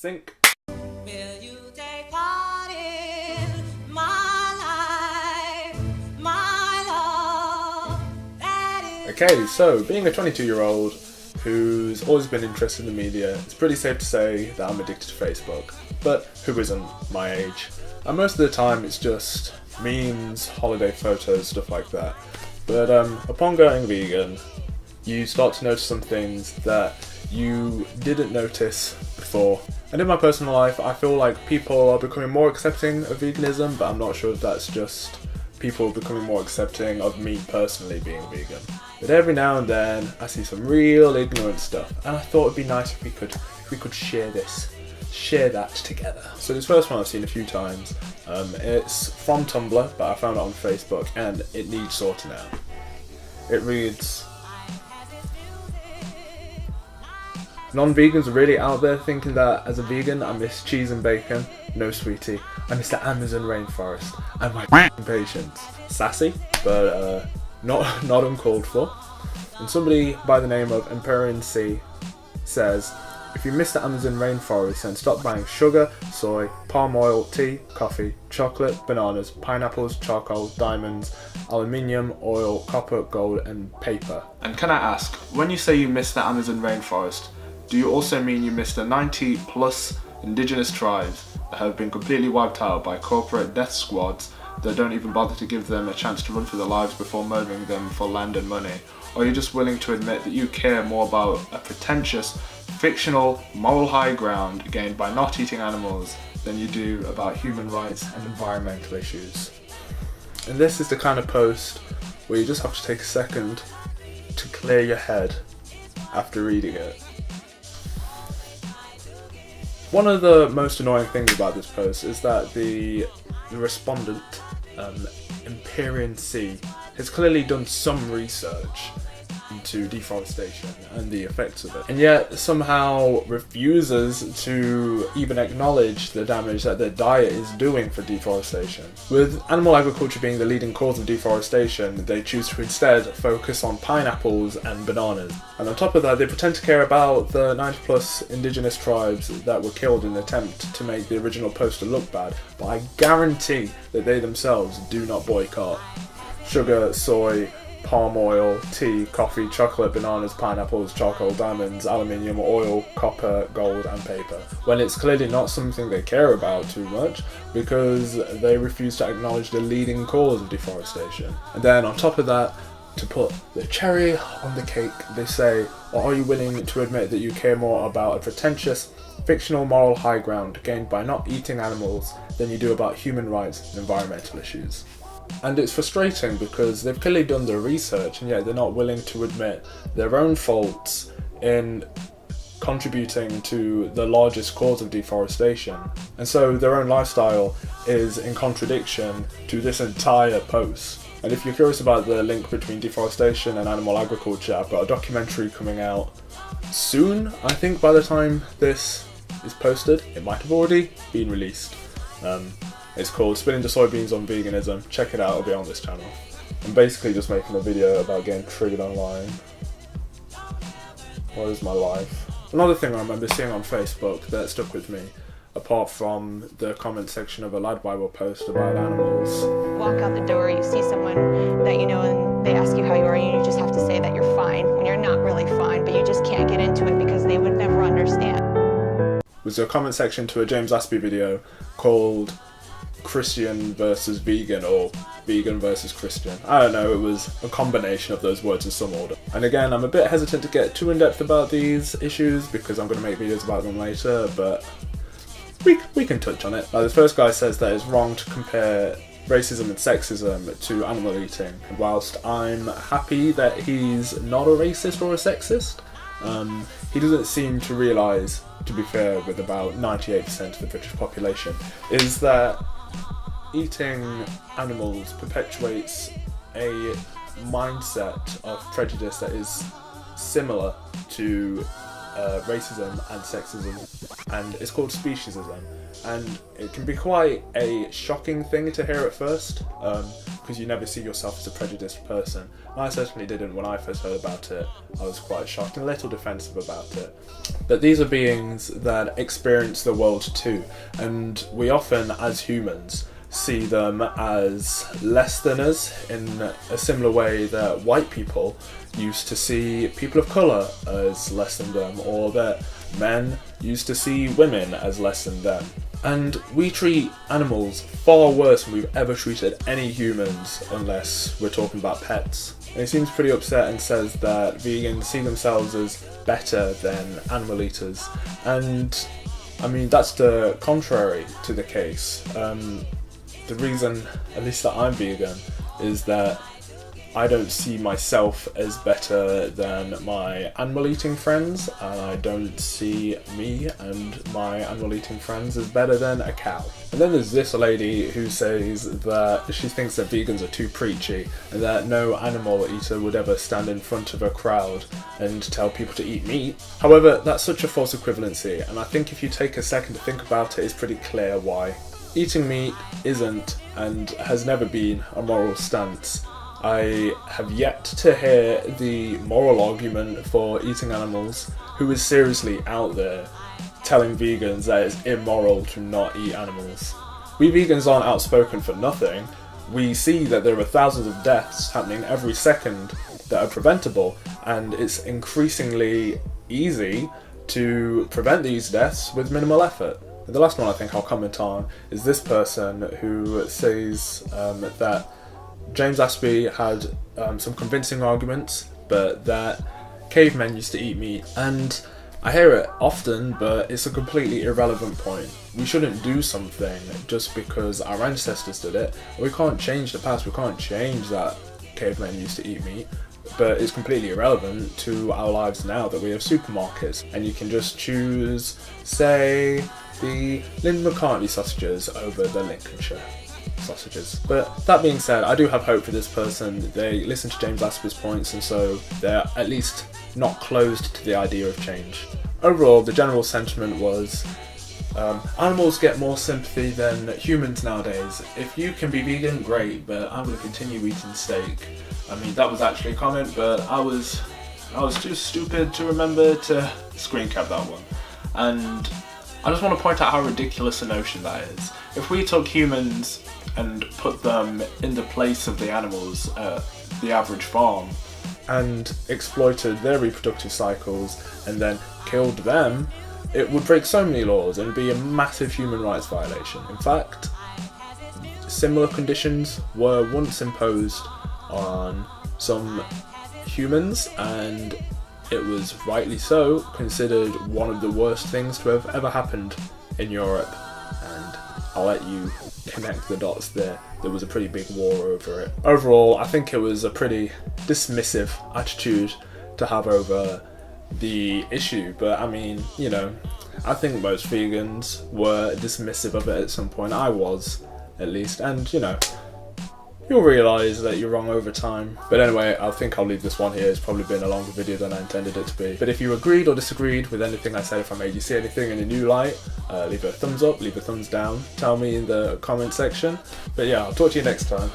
Sync. Will you take part in my life, my love? That is Okay, so being a 22-year-old who's always been interested in the media, it's pretty safe to say that I'm addicted to Facebook. But who isn't my age? And most of the time it's just memes, holiday photos, stuff like that. But upon going vegan, you start to notice some things that you didn't notice before. And in my personal life, I feel like people are becoming more accepting of veganism, but I'm not sure if that's just people becoming more accepting of me personally being vegan. But every now and then, I see some real ignorant stuff, and I thought it'd be nice if we could share that together. So this first one I've seen a few times. It's from Tumblr, but I found it on Facebook, and it needs sorting out. It reads, non-vegans are really out there thinking that as a vegan I miss cheese and bacon. No sweetie, I miss the Amazon rainforest and my patience. Sassy, but not uncalled for. And somebody by the name of Empyrean C says, if you miss the Amazon rainforest, then stop buying sugar, soy, palm oil, tea, coffee, chocolate, bananas, pineapples, charcoal, diamonds, aluminium, oil, copper, gold and paper. And can I ask, when you say you miss the Amazon rainforest, do you also mean you miss the 90 plus indigenous tribes that have been completely wiped out by corporate death squads that don't even bother to give them a chance to run for their lives before murdering them for land and money? Or are you just willing to admit that you care more about a pretentious, fictional, moral high ground gained by not eating animals than you do about human rights and environmental issues? And this is the kind of post where you just have to take a second to clear your head after reading it. One of the most annoying things about this post is that the respondent, Empyrean C, has clearly done some research into deforestation and the effects of it, and yet somehow refuses to even acknowledge the damage that their diet is doing for deforestation. With animal agriculture being the leading cause of deforestation, they choose to instead focus on pineapples and bananas. And on top of that, they pretend to care about the 90 plus indigenous tribes that were killed in an attempt to make the original poster look bad, but I guarantee that they themselves do not boycott sugar, soy, palm oil, tea, coffee, chocolate, bananas, pineapples, charcoal, diamonds, aluminium, oil, copper, gold and paper, when it's clearly not something they care about too much because they refuse to acknowledge the leading cause of deforestation. And then on top of that, to put the cherry on the cake, they say, or are you willing to admit that you care more about a pretentious, fictional moral high ground gained by not eating animals than you do about human rights and environmental issues? And it's frustrating because they've clearly done their research and yet they're not willing to admit their own faults in contributing to the largest cause of deforestation. And so their own lifestyle is in contradiction to this entire post. And if you're curious about the link between deforestation and animal agriculture, I've got a documentary coming out soon. I think by the time this is posted, it might have already been released. It's called Spinning the Soybeans on Veganism. Check it out, it'll be on this channel. I'm basically just making a video about getting triggered online. What is my life? Another thing I remember seeing on Facebook that stuck with me, apart from the comment section of a Lad Bible post about animals. Walk out the door, you see someone that you know and they ask you how you are and you just have to say that you're fine when you're not really fine, but you just can't get into it because they would never understand. Was a comment section to a James Aspie video called Christian versus vegan or vegan versus Christian. I don't know, it was a combination of those words in some order. And again, I'm a bit hesitant to get too in depth about these issues because I'm going to make videos about them later, but we can touch on it. This first guy says that it's wrong to compare racism and sexism to animal eating. And whilst I'm happy that he's not a racist or a sexist, he doesn't seem to realise, to be fair with about 98% of the British population, is that eating animals perpetuates a mindset of prejudice that is similar to racism and sexism, and it's called speciesism. And it can be quite a shocking thing to hear at first, because you never see yourself as a prejudiced person. And I certainly didn't when I first heard about it. I was quite shocked and a little defensive about it. But these are beings that experience the world too, and we often, as humans, see them as less than us in a similar way that white people used to see people of colour as less than them, or that men used to see women as less than them. And we treat animals far worse than we've ever treated any humans, unless we're talking about pets. And he seems pretty upset and says that vegans see themselves as better than animal eaters. And I mean, that's the contrary to the case. The reason, at least that I'm vegan, is that I don't see myself as better than my animal eating friends, and I don't see me and my animal eating friends as better than a cow. And then there's this lady who says that she thinks that vegans are too preachy and that no animal eater would ever stand in front of a crowd and tell people to eat meat. However, that's such a false equivalency, and I think if you take a second to think about it, it's pretty clear why. Eating meat isn't and has never been a moral stance. I have yet to hear the moral argument for eating animals who is seriously out there telling vegans that it's immoral to not eat animals. We vegans aren't outspoken for nothing. We see that there are thousands of deaths happening every second that are preventable, and it's increasingly easy to prevent these deaths with minimal effort. And the last one I think I'll comment on is this person who says that James Aspey had some convincing arguments, but that cavemen used to eat meat. And I hear it often, but it's a completely irrelevant point. We shouldn't do something just because our ancestors did it. We can't change the past, we can't change that cavemen used to eat meat. But it's completely irrelevant to our lives now that we have supermarkets and you can just choose, say, the Lyndon McCartney sausages over the Lincolnshire sausages. But that being said, I do have hope for this person. They listen to James Aspey's points, and so they're at least not closed to the idea of change. Overall, the general sentiment was animals get more sympathy than humans nowadays. If you can be vegan, great, but I'm going to continue eating steak. I mean, that was actually a comment, but I was too stupid to remember to screen cap that one. And I just want to point out how ridiculous a notion that is. If we took humans and put them in the place of the animals at the average farm and exploited their reproductive cycles and then killed them, it would break so many laws and be a massive human rights violation. In fact, similar conditions were once imposed on some humans, and it was rightly so considered one of the worst things to have ever happened in Europe. And I'll let you connect the dots there. There was a pretty big war over it. Overall, I think it was a pretty dismissive attitude to have over the issue, but I mean, you know, I think most vegans were dismissive of it at some point. I was, at least, and you know, you'll realise that you're wrong over time. But anyway, I think I'll leave this one here. It's probably been a longer video than I intended it to be. But if you agreed or disagreed with anything I said, if I made you see anything in a new light, leave a thumbs up, leave a thumbs down, tell me in the comment section. But yeah, I'll talk to you next time.